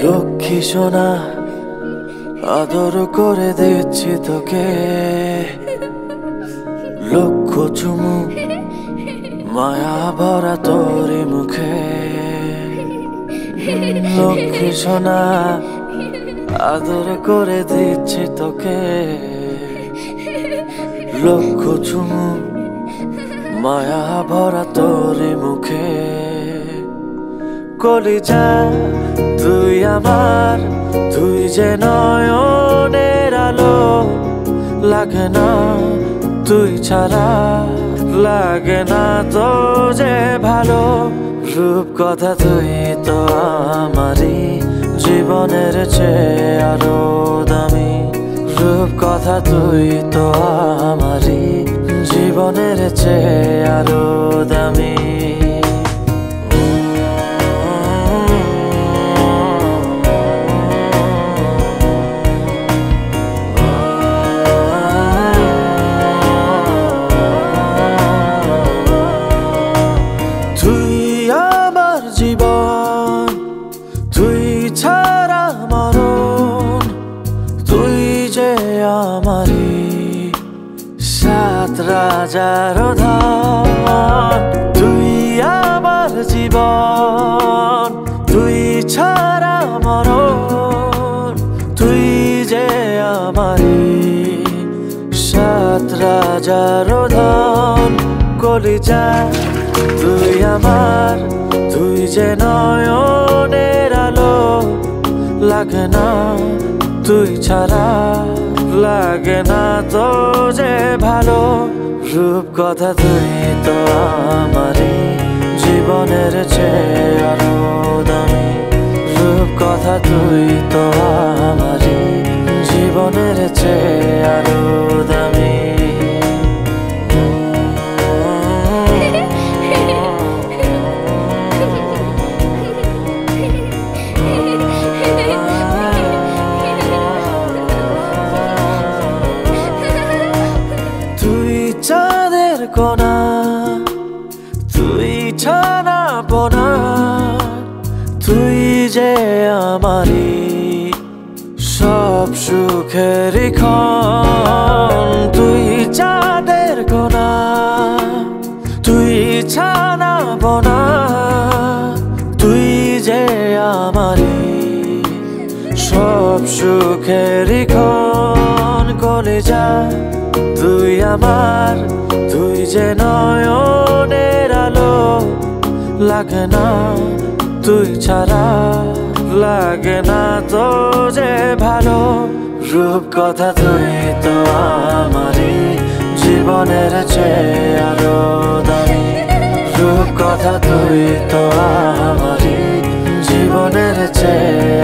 লক্ষ্মী সোনা আদর করে দিচ্ছি তোকে, লক্ষ চুমু মায়া ভরা তোরি মুখে। লক্ষ্মী সোনা আদর করে দিচ্ছি তোকে, লক্ষ চুমু মায়া ভরা তোরি মুখে। কলিজা তুই আমার, তুই যে নয়নের আলো, লাগে না তুই ছাড়া, লাগে না তো যে ভালো। রূপ কথা তুই তো আমারই জীবনের চেয়ে আরো দামি, রূপ কথা তুই তো আমারই জীবনের চেয়ে আরো দামি। জীবন তুই ছাড়া মরণ, তুই যে আমারি সাত রাজার ধন। তুই আমার জীবন, তুই ছাড়া মরণ, তুই যে আমারি সাত রাজার ধন। কলিজা তুই আমার, তুই যে নয়নের আলো, লাগে না তুই ছাড়া, লাগে না তো যে ভালো। রূপ কথা তুই তো আমারই জীবনের চেয়ে আরো দামি, রূপ কথা তুই তো আমারই জীবনের চেয়ে আরো দামি। চাঁদের কোনা তুই ছানা পোনা, তুই যে আমারি সব সুখের ক্ষণ। তুই চাঁদের কোনা তুই ছানা পোনা, তুই যে আমারি সব সুখের ক্ষণ। কলিজা তুই আমার, তুই যে নয়নের আলো, লাগে না তুই ছাড়া, লাগে না তো যে ভালো। রূপ কথা তুই তো আমারই জীবনের চেয়ে আরো দামি, রূপ কথা তুই তো আমারই জীবনের চেয়ে